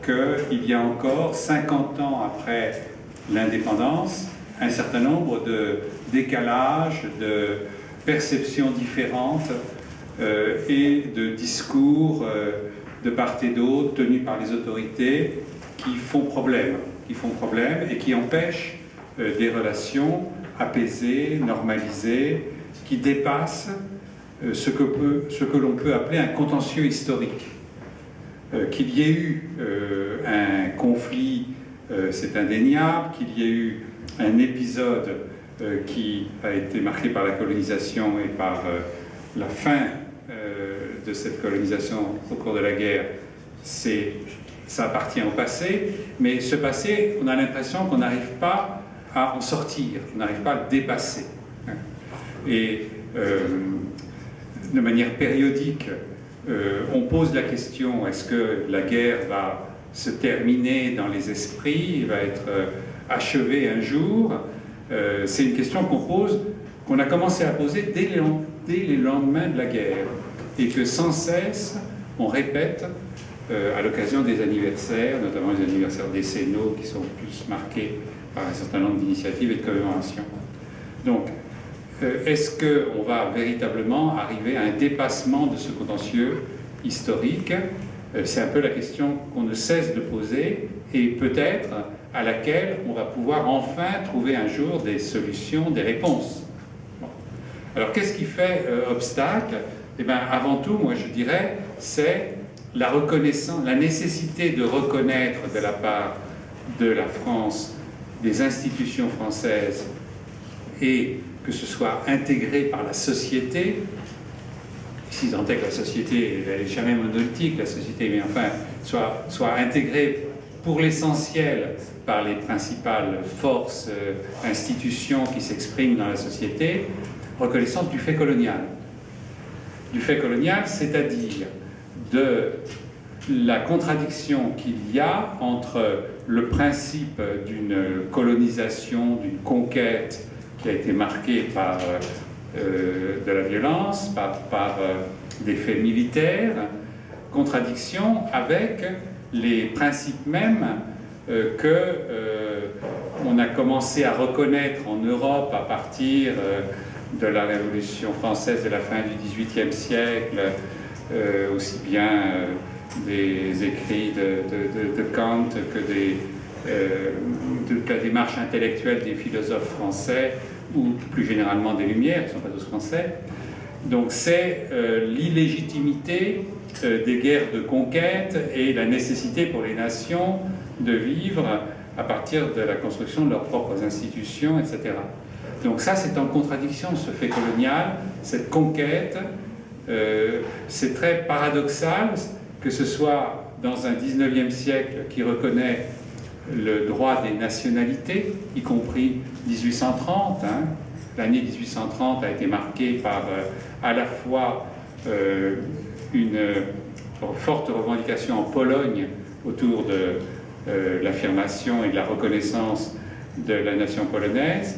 qu'il y a encore 50 ans après l'indépendance, un certain nombre de décalages, de perceptions différentes et de discours de part et d'autre tenus par les autorités qui font problème et qui empêchent des relations apaisées, normalisées, qui dépassent ce que l'on peut appeler un contentieux historique. Qu'il y ait eu un conflit, c'est indéniable, qu'il y ait eu un épisode qui a été marqué par la colonisation et par la fin de cette colonisation au cours de la guerre, ça appartient au passé, mais ce passé, on a l'impression qu'on n'arrive pas à en sortir, on n'arrive pas à le dépasser. Et de manière périodique, on pose la question, est-ce que la guerre va se terminer dans les esprits, va être achevée un jour? C'est une question qu'on pose, qu'on a commencé à poser dès les lendemains de la guerre, et que sans cesse, on répète à l'occasion des anniversaires, notamment les anniversaires décennaux qui sont plus marqués par un certain nombre d'initiatives et de commémorations. Donc, est-ce qu'on va véritablement arriver à un dépassement de ce contentieux historique? C'est un peu la question qu'on ne cesse de poser et peut-être à laquelle on va pouvoir enfin trouver un jour des solutions, des réponses. Bon. Alors qu'est-ce qui fait obstacle? Eh bien, avant tout, moi je dirais, c'est la reconnaissance, la nécessité de reconnaître de la part de la France, des institutions françaises, et que ce soit intégré par la société, si tant est que la société, elle n'est jamais monolithique, la société, mais enfin, soit intégré pour l'essentiel par les principales forces, institutions qui s'expriment dans la société, reconnaissance du fait colonial. Du fait colonial, c'est-à-dire de la contradiction qu'il y a entre le principe d'une colonisation, d'une conquête qui a été marquée par de la violence, par des faits militaires, contradiction avec les principes mêmes qu'on a commencé à reconnaître en Europe à partir de la Révolution française de la fin du XVIIIe siècle, aussi bien des écrits de Kant que de la démarche intellectuelle des philosophes français, ou plus généralement des Lumières, qui ne sont pas tous français. Donc c'est l'illégitimité des guerres de conquête et la nécessité pour les nations de vivre à partir de la construction de leurs propres institutions, etc. Donc ça, c'est en contradiction, ce fait colonial, cette conquête. C'est très paradoxal que ce soit dans un 19e siècle qui reconnaît le droit des nationalités, y compris 1830. L'année 1830 a été marquée par à la fois une forte revendication en Pologne autour de l'affirmation et de la reconnaissance de la nation polonaise.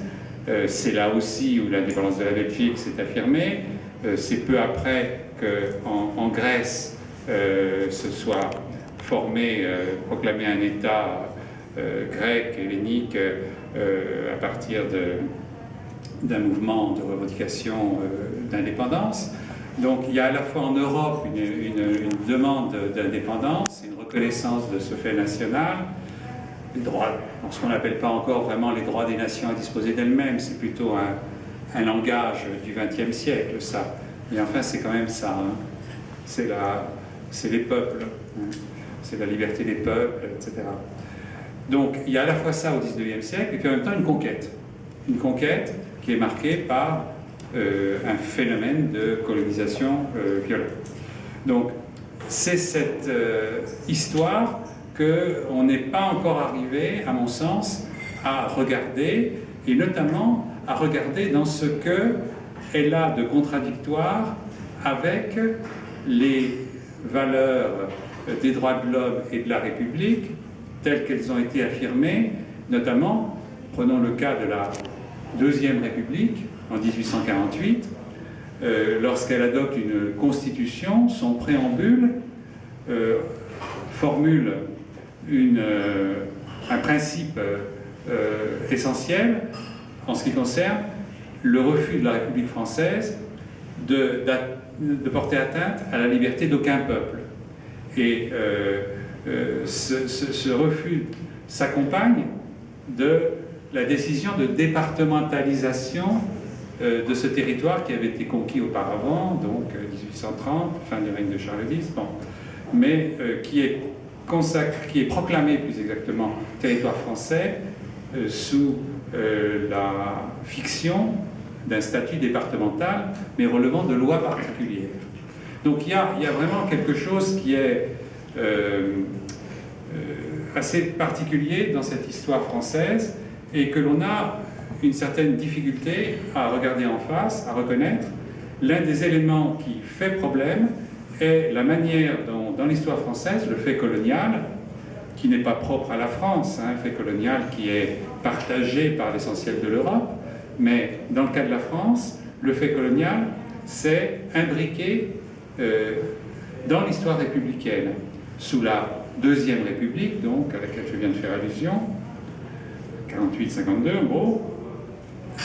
C'est là aussi où l'indépendance de la Belgique s'est affirmée. C'est peu après qu'en Grèce se soit formé, proclamé un État grec, hellénique, à partir d'un mouvement de revendication d'indépendance. Donc il y a à la fois en Europe une demande d'indépendance, une reconnaissance de ce fait national, les droits, ce qu'on n'appelle pas encore vraiment les droits des nations à disposer d'elles-mêmes, c'est plutôt un langage du XXe siècle, ça. Mais enfin, c'est quand même ça. C'est les peuples, c'est la liberté des peuples, etc. Donc, il y a à la fois ça au XIXe siècle, et puis en même temps une conquête. Une conquête qui est marquée par un phénomène de colonisation violente. Donc, c'est cette histoire qu'on n'est pas encore arrivé, à mon sens, à regarder, et notamment à regarder dans ce qu'elle a de contradictoire avec les valeurs des droits de l'homme et de la République, telles qu'elles ont été affirmées, notamment, prenons le cas de la Deuxième République, en 1848, lorsqu'elle adopte une constitution, son préambule formule un principe essentiel en ce qui concerne le refus de la République française de porter atteinte à la liberté d'aucun peuple. Et ce refus s'accompagne de la décision de départementalisation de ce territoire qui avait été conquis auparavant, donc 1830, fin du règne de Charles X, bon, mais qui est proclamé plus exactement territoire français sous la fiction d'un statut départemental, mais relevant de lois particulières. Donc il y a vraiment quelque chose qui est assez particulier dans cette histoire française et que l'on a une certaine difficulté à regarder en face, à reconnaître. L'un des éléments qui fait problème est la manière dont, dans l'histoire française, le fait colonial, qui n'est pas propre à la France, un fait colonial qui est partagé par l'essentiel de l'Europe, mais dans le cas de la France, le fait colonial s'est imbriqué dans l'histoire républicaine, sous la Deuxième République, donc, à laquelle je viens de faire allusion, 48-52 en gros,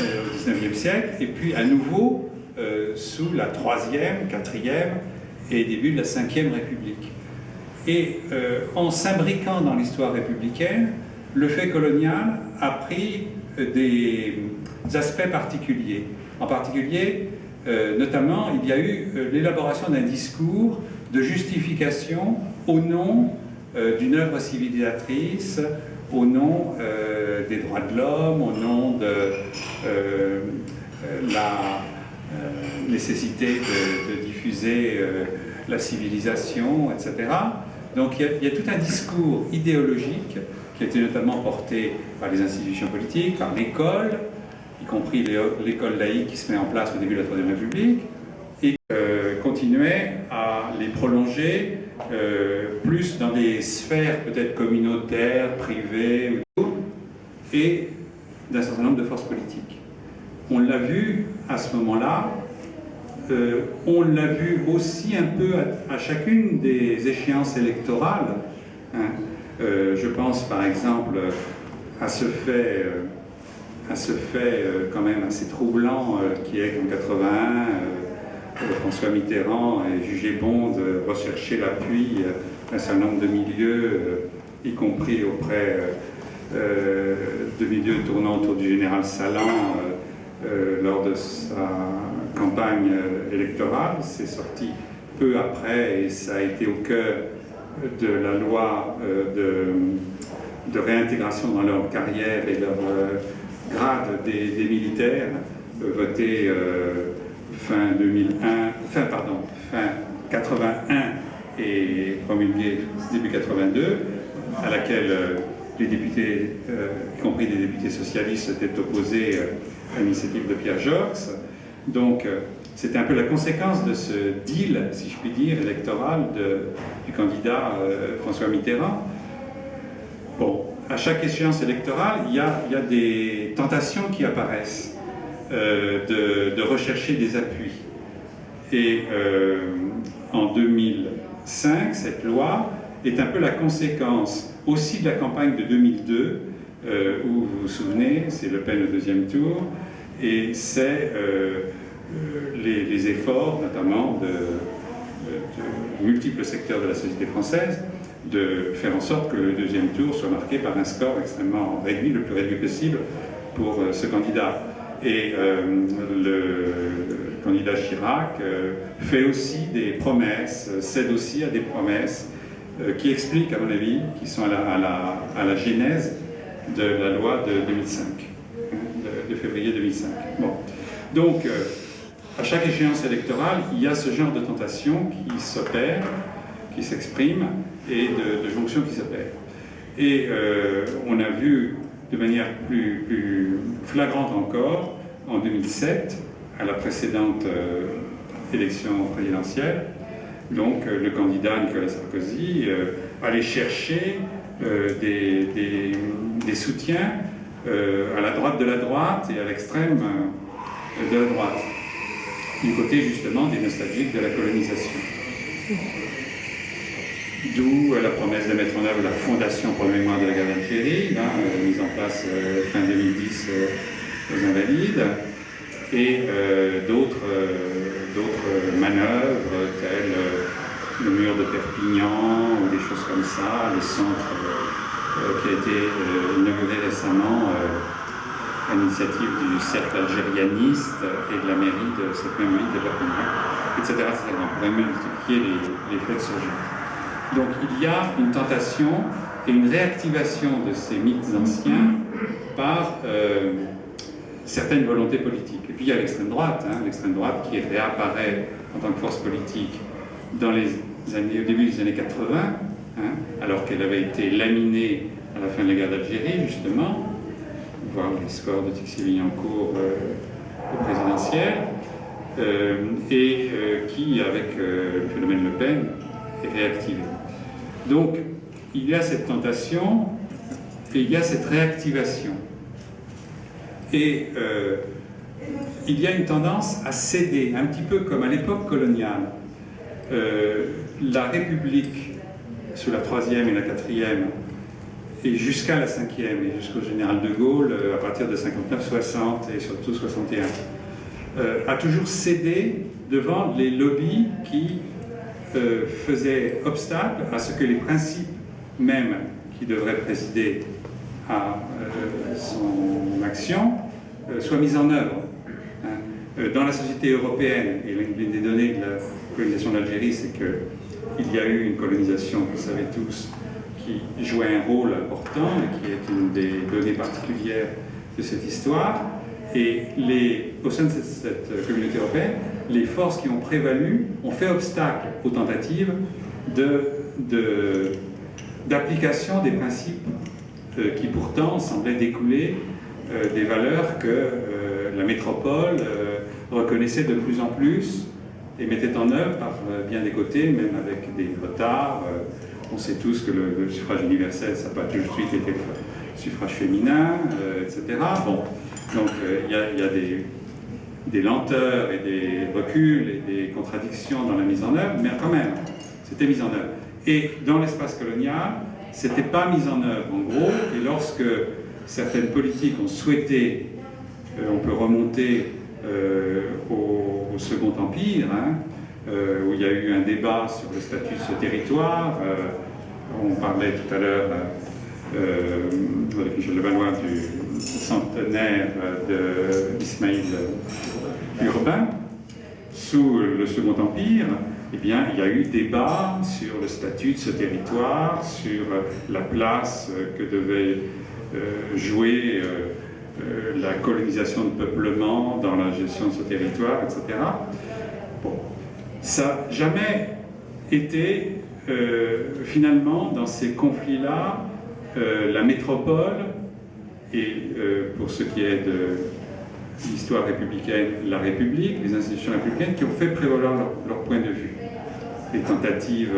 au XIXe siècle, et puis à nouveau sous la Troisième, Quatrième et début de la Cinquième République. Et en s'imbriquant dans l'histoire républicaine, le fait colonial a pris des aspects particuliers. En particulier, notamment, il y a eu l'élaboration d'un discours de justification au nom d'une œuvre civilisatrice, au nom des droits de l'homme, au nom de la nécessité de diffuser la civilisation, etc. Donc il y a tout un discours idéologique qui a été notamment porté par les institutions politiques, par l'école, y compris l'école laïque qui se met en place au début de la Troisième République, et continuait à les prolonger plus dans des sphères peut-être communautaires, privées, et d'un certain nombre de forces politiques. On l'a vu à ce moment-là, on l'a vu aussi un peu à chacune des échéances électorales. Hein. Je pense par exemple à ce fait quand même assez troublant qui est qu'en 81, François Mitterrand est jugé bon de rechercher l'appui d'un certain nombre de milieux, y compris auprès de milieux tournant autour du général Salan lors de sa campagne électorale. C'est sorti peu après et ça a été au cœur de la loi de réintégration dans leur carrière et leur grade des militaires votée fin 81 et promulguée début 82, à laquelle les députés, y compris des députés socialistes, étaient opposés à l'initiative de Pierre Joxe. Donc c'était un peu la conséquence de ce deal, si je puis dire, électoral du candidat François Mitterrand. Bon, à chaque échéance électorale, il y a des tentations qui apparaissent de rechercher des appuis. Et en 2005, cette loi est un peu la conséquence aussi de la campagne de 2002, où vous vous souvenez, c'est Le Pen au deuxième tour, et c'est les efforts, notamment de multiples secteurs de la société française, de faire en sorte que le deuxième tour soit marqué par un score extrêmement réduit, le plus réduit possible, pour ce candidat. Et le candidat Chirac fait aussi des promesses, cède aussi à des promesses qui expliquent, à mon avis, qui sont à la genèse de la loi de 2005, de février 2005. Bon. Donc, à chaque échéance électorale, il y a ce genre de tentation qui s'opère, qui s'exprime, et de jonctions qui s'opèrent. Et on a vu de manière plus flagrante encore, en 2007, à la précédente élection présidentielle, donc le candidat Nicolas Sarkozy allait chercher des soutiens à la droite de la droite et à l'extrême de la droite, du côté justement des nostalgiques de la colonisation. D'où la promesse de mettre en œuvre la Fondation pour la mémoire de la guerre d'Algérie, mise en place fin 2010 aux Invalides, et d'autres manœuvres telles le mur de Perpignan ou des choses comme ça, le centre qui a été inauguré récemment à l'initiative du cercle algérianiste et de la mairie de cette même ville de Perpignan, etc. On pourrait multiplier les faits surgents. Donc il y a une tentation et une réactivation de ces mythes anciens par certaines volontés politiques. Et puis il y a l'extrême droite qui réapparaît en tant que force politique au début des années 80, alors qu'elle avait été laminée à la fin de la guerre d'Algérie, justement, voir les scores de Tixier-Villancourt au présidentiel, et qui, avec le phénomène Le Pen, est réactivé. Donc, il y a cette tentation et il y a cette réactivation. Et il y a une tendance à céder, un petit peu comme à l'époque coloniale. La République, sous la 3e et la 4e, et jusqu'à la 5e, et jusqu'au général de Gaulle, à partir de 59-60 et surtout 61, a toujours cédé devant les lobbies qui faisaient obstacle à ce que les principes mêmes qui devraient présider à son action soient mis en œuvre. Dans la société européenne, et l'une des données de la colonisation d'Algérie, c'est qu'il y a eu une colonisation, vous le savez tous, qui jouait un rôle important et qui est une des données particulières de cette histoire. Et au sein de cette communauté européenne, les forces qui ont prévalu ont fait obstacle aux tentatives d'application des principes qui pourtant semblaient découler des valeurs que la métropole reconnaissait de plus en plus et mettait en œuvre par bien des côtés, même avec des retards. On sait tous que le suffrage universel, ça n'a pas tout de suite été le suffrage féminin, etc. Bon, donc il y a des lenteurs et des reculs et des contradictions dans la mise en œuvre, mais quand même, c'était mis en œuvre. Et dans l'espace colonial, c'était pas mis en œuvre, en gros, et lorsque certaines politiques ont souhaité, on peut remonter au Second Empire, où il y a eu un débat sur le statut de ce territoire. On parlait tout à l'heure avec Michel Levallois du centenaire d'Ismaïl Urbain. Sous le Second Empire, eh bien, il y a eu débat sur le statut de ce territoire, sur la place que devait jouer la colonisation de peuplement dans la gestion de ce territoire, etc. Bon. Ça n'a jamais été, finalement, dans ces conflits-là, la métropole, et pour ce qui est de l'histoire républicaine, la République, les institutions républicaines, qui ont fait prévaloir leur point de vue. Les tentatives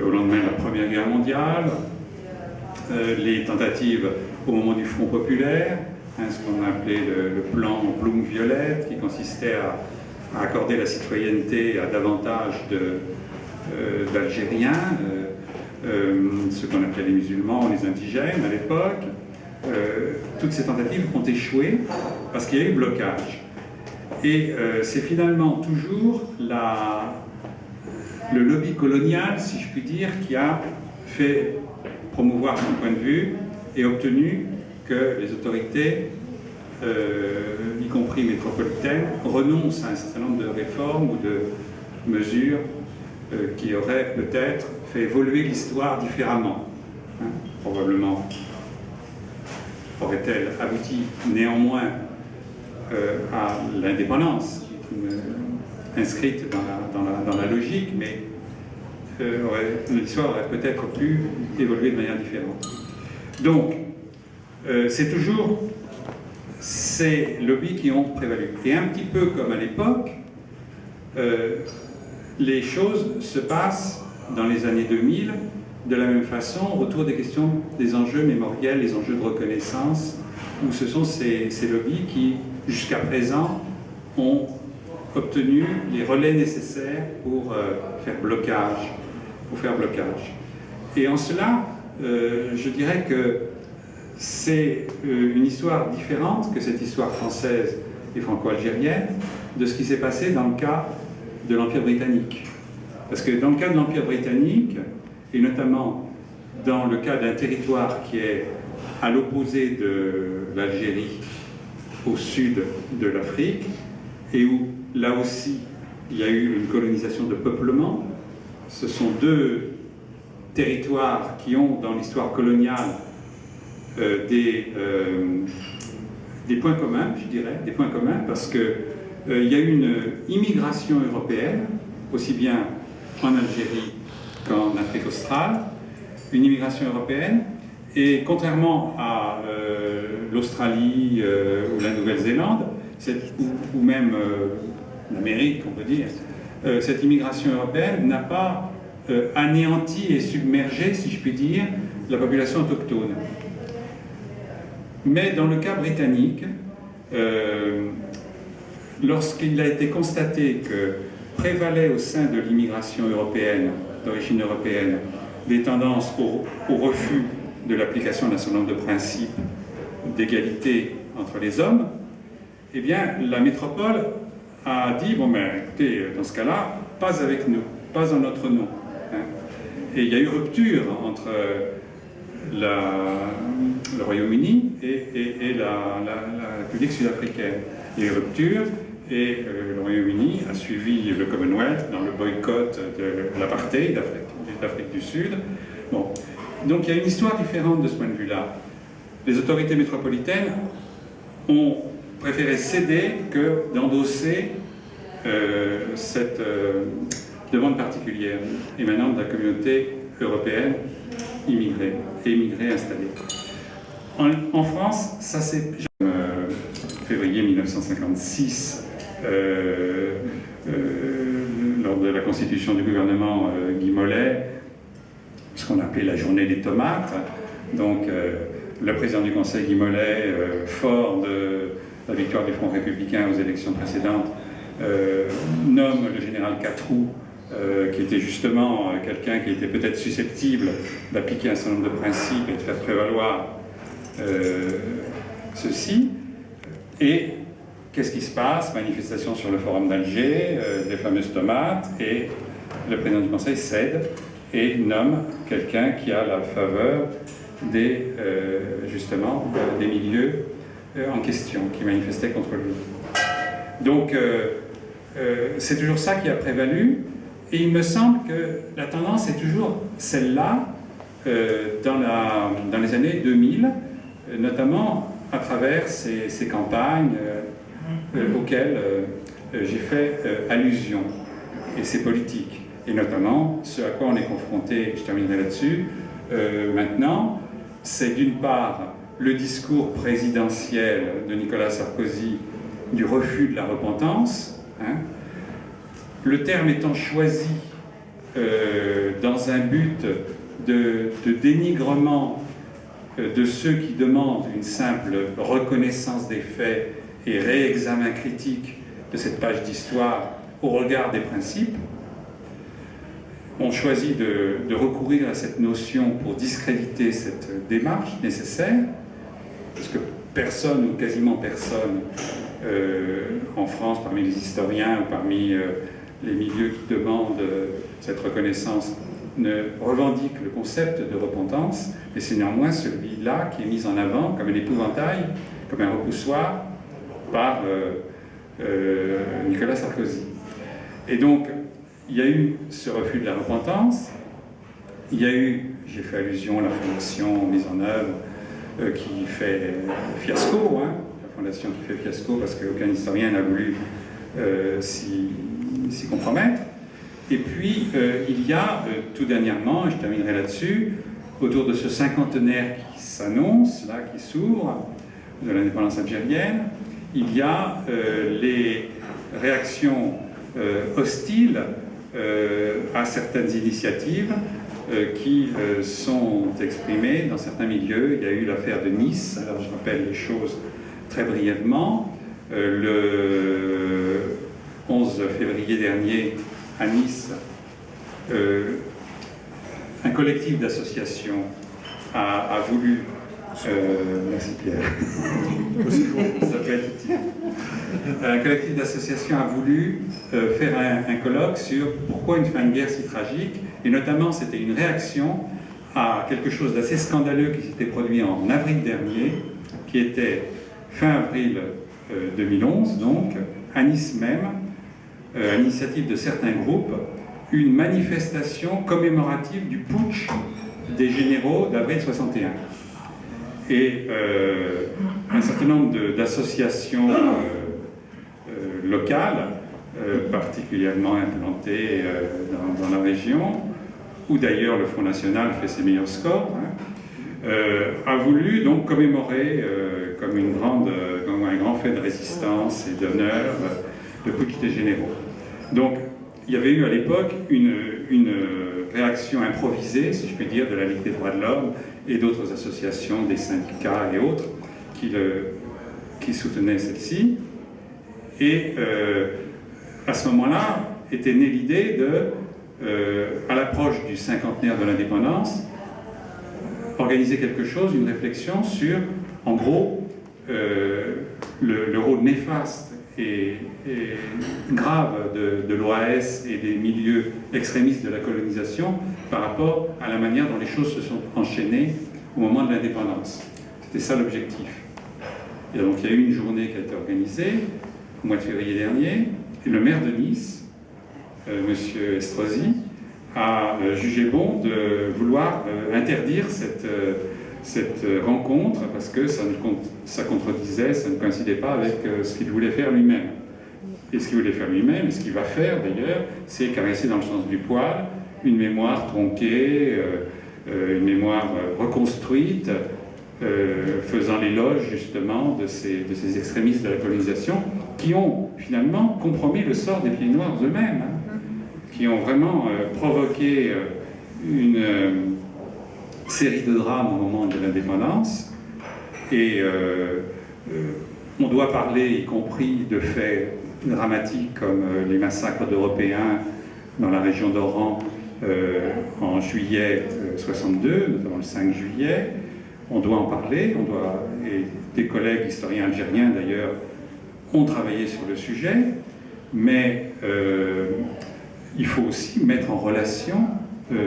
au lendemain de la Première Guerre mondiale, les tentatives au moment du Front populaire, ce qu'on appelait le plan Blum-Violette, qui consistait à accorder la citoyenneté à davantage d'Algériens, ce qu'on appelait les musulmans ou les indigènes à l'époque. Toutes ces tentatives ont échoué parce qu'il y a eu blocage. Et c'est finalement toujours le lobby colonial, si je puis dire, qui a fait promouvoir son point de vue et obtenu que les autorités, y compris métropolitaines, renoncent à un certain nombre de réformes ou de mesures qui auraient peut-être fait évoluer l'histoire différemment. Probablement aurait-elle abouti néanmoins à l'indépendance, inscrite dans la logique, mais l'histoire aurait peut-être pu évoluer de manière différente. Donc, c'est toujours ces lobbies qui ont prévalu. Et un petit peu comme à l'époque, les choses se passent dans les années 2000 de la même façon autour des questions des enjeux mémoriels, les enjeux de reconnaissance, où ce sont ces lobbies qui, jusqu'à présent, ont obtenu les relais nécessaires pour faire blocage. Et en cela, je dirais que c'est une histoire différente que cette histoire française et franco-algérienne de ce qui s'est passé dans le cas de l'Empire britannique. Parce que dans le cas de l'Empire britannique, et notamment dans le cas d'un territoire qui est à l'opposé de l'Algérie, au sud de l'Afrique, et où là aussi il y a eu une colonisation de peuplement, ce sont deux territoires qui ont dans l'histoire coloniale des points communs, je dirais, des points communs, parce qu'il y a eu une immigration européenne, aussi bien en Algérie qu'en Afrique australe, une immigration européenne, et contrairement à l'Australie ou la Nouvelle-Zélande, ou même l'Amérique, on peut dire, cette immigration européenne n'a pas anéanti et submergé, si je puis dire, la population autochtone. Mais dans le cas britannique, lorsqu'il a été constaté que prévalait au sein de l'immigration européenne, d'origine européenne, des tendances au refus de l'application d'un certain nombre de principes d'égalité entre les hommes, eh bien, la métropole a dit, bon ben, écoutez, dans ce cas-là, pas avec nous, pas en notre nom. Hein. Et il y a eu rupture entre le Royaume-Uni et la République sud-africaine. Il y a eu rupture, et le Royaume-Uni a suivi le Commonwealth dans le boycott de l'apartheid d'Afrique du Sud. Bon. Donc il y a une histoire différente de ce point de vue-là. Les autorités métropolitaines ont préféré céder que d'endosser cette demande particulière émanant de la communauté européenne immigrée et immigrée installée. En France, ça c'est février 1956, lors de la constitution du gouvernement Guy Mollet, ce qu'on appelait la journée des tomates. Donc le président du Conseil, Guy Mollet, fort de la victoire du Front républicain aux élections précédentes, nomme le général Catroux, qui était justement quelqu'un qui était peut-être susceptible d'appliquer un certain nombre de principes et de faire prévaloir ceci. Et qu'est-ce qui se passe? Manifestation sur le forum d'Alger, des fameuses tomates, et le président du Conseil cède et nomme quelqu'un qui a la faveur des, justement, des milieux en question, qui manifestaient contre lui. Donc, c'est toujours ça qui a prévalu, et il me semble que la tendance est toujours celle-là dans les années 2000, notamment à travers ces campagnes auxquelles j'ai fait allusion, et ces politiques, et notamment ce à quoi on est confronté, je terminerai là-dessus, maintenant, c'est d'une part le discours présidentiel de Nicolas Sarkozy du refus de la repentance, hein, le terme étant choisi dans un but de dénigrement de ceux qui demandent une simple reconnaissance des faits et réexamen critique de cette page d'histoire au regard des principes. On choisit de recourir à cette notion pour discréditer cette démarche nécessaire, parce que personne ou quasiment personne en France, parmi les historiens ou parmi les milieux qui demandent cette reconnaissance, ne revendique le concept de repentance, mais c'est néanmoins celui-là qui est mis en avant comme un épouvantail, comme un repoussoir par Nicolas Sarkozy. Et donc, il y a eu ce refus de la repentance, il y a eu, j'ai fait allusion à la fondation mise en œuvre qui fait fiasco, hein, la fondation qui fait fiasco parce qu'aucun historien n'a voulu s'y compromettre. Et puis, il y a tout dernièrement, et je terminerai là-dessus, autour de ce cinquantenaire qui s'annonce, là, qui s'ouvre, de l'indépendance algérienne, il y a les réactions hostiles à certaines initiatives qui sont exprimées dans certains milieux. Il y a eu l'affaire de Nice, alors je rappelle les choses très brièvement. Le 11 février dernier, à Nice, un collectif d'associations a voulu... merci Pierre. Ça peut être utile. Un collectif d'associations a voulu faire un colloque sur pourquoi une fin de guerre si tragique, et notamment c'était une réaction à quelque chose d'assez scandaleux qui s'était produit en avril dernier, qui était fin avril 2011, donc, à Nice même, à l'initiative de certains groupes, une manifestation commémorative du putsch des généraux d'avril 61. Et un certain nombre d'associations locales, particulièrement implantées dans la région, où d'ailleurs le Front National fait ses meilleurs scores, a voulu donc commémorer comme un grand fait de résistance et d'honneur le putsch des généraux. Donc il y avait eu à l'époque une réaction improvisée, si je puis dire, de la Ligue des droits de l'homme et d'autres associations, des syndicats et autres, qui soutenaient celle-ci. Et à ce moment-là était née l'idée de, à l'approche du cinquantenaire de l'indépendance, organiser quelque chose, une réflexion sur, en gros, le rôle néfaste et grave de l'OAS et des milieux extrémistes de la colonisation par rapport à la manière dont les choses se sont enchaînées au moment de l'indépendance. C'était ça l'objectif. Et donc il y a eu une journée qui a été organisée au mois de février dernier, et le maire de Nice, M. Estrosi, a jugé bon de vouloir interdire cette rencontre parce que ça contredisait, ça ne coïncidait pas avec ce qu'il voulait faire lui-même. Et ce qu'il voulait faire lui-même, et ce qu'il va faire d'ailleurs, c'est caresser dans le sens du poil une mémoire tronquée, une mémoire reconstruite, faisant l'éloge justement de ces extrémistes de la colonisation qui ont finalement compromis le sort des Pieds Noirs eux-mêmes, qui ont vraiment provoqué une série de drames au moment de l'indépendance. Et on doit parler, y compris de faits dramatiques comme les massacres d'Européens dans la région d'Oran en juillet 62, notamment le 5 juillet. On doit en parler, et des collègues historiens algériens d'ailleurs ont travaillé sur le sujet, mais il faut aussi mettre en relation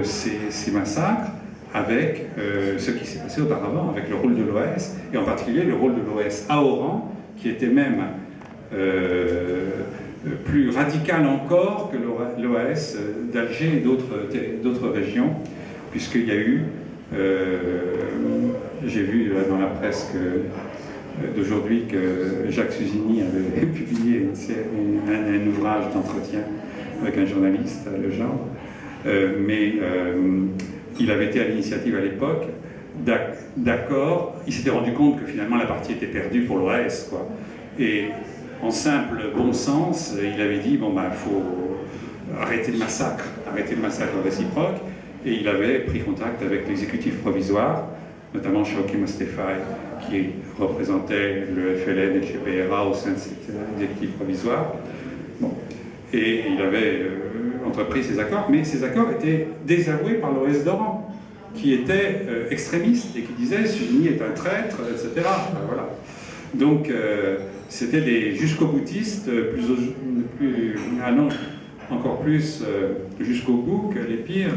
ces massacres avec ce qui s'est passé auparavant, avec le rôle de l'OAS, et en particulier le rôle de l'OAS à Oran, qui était même plus radical encore que l'OAS d'Alger et d'autres régions, puisqu'il y a eu, j'ai vu dans la presse d'aujourd'hui que Jacques Suzini avait publié un ouvrage d'entretien avec un journaliste, Le Genre, mais il avait été à l'initiative à l'époque d'accord, il s'était rendu compte que finalement la partie était perdue pour l'OAS, quoi. Et en simple bon sens, il avait dit, bon ben, il faut arrêter le massacre réciproque, et il avait pris contact avec l'exécutif provisoire, notamment Chawki Mostefai, qui représentait le FLN et le GPRA au sein de cet exécutif provisoire. Bon. Et il avait entrepris ces accords, mais ces accords étaient désavoués par l'OAS d'Oran, qui était extrémiste et qui disait Suzini est un traître, etc. Voilà. Donc c'était des jusqu'au-boutistes encore plus jusqu'au bout que les pires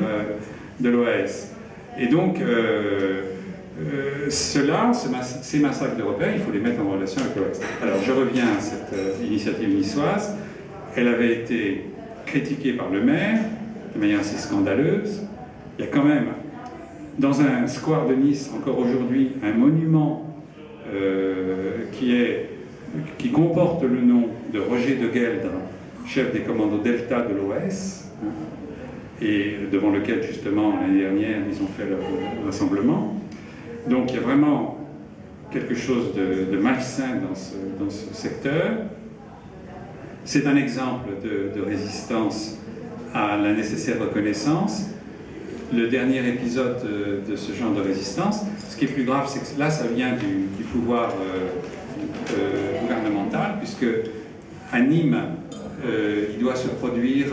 de l'OAS. Et donc ces massacres d'Européens, il faut les mettre en relation avec l'OAS. Alors je reviens à cette initiative niçoise. Elle avait été critiquée par le maire de manière assez scandaleuse. Il y a quand même, dans un square de Nice, encore aujourd'hui, un monument qui comporte le nom de Roger de Gueldre, chef des commandos Delta de l'OAS, et devant lequel, justement, l'année dernière, ils ont fait leur rassemblement. Donc il y a vraiment quelque chose de malsain dans ce secteur. C'est un exemple de résistance à la nécessaire reconnaissance. Le dernier épisode de ce genre de résistance, ce qui est plus grave, c'est que là, ça vient du pouvoir gouvernemental, puisque à Nîmes, il doit se produire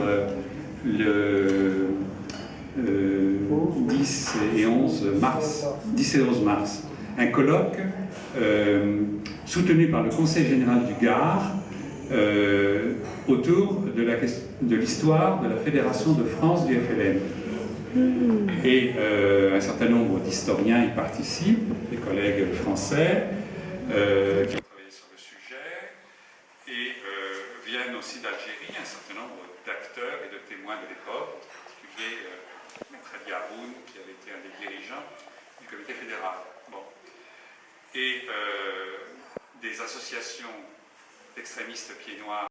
10 et 11 mars. Un colloque soutenu par le Conseil général du Gard autour de l'histoire de la Fédération de France du FLN. Et un certain nombre d'historiens y participent, des collègues français qui ont travaillé sur le sujet, et viennent aussi d'Algérie un certain nombre d'acteurs et de témoins de l'époque, en particulier Maître Ali Haroun, qui avait été un des dirigeants du comité fédéral. Bon. Et des associations d'extrémistes pieds noirs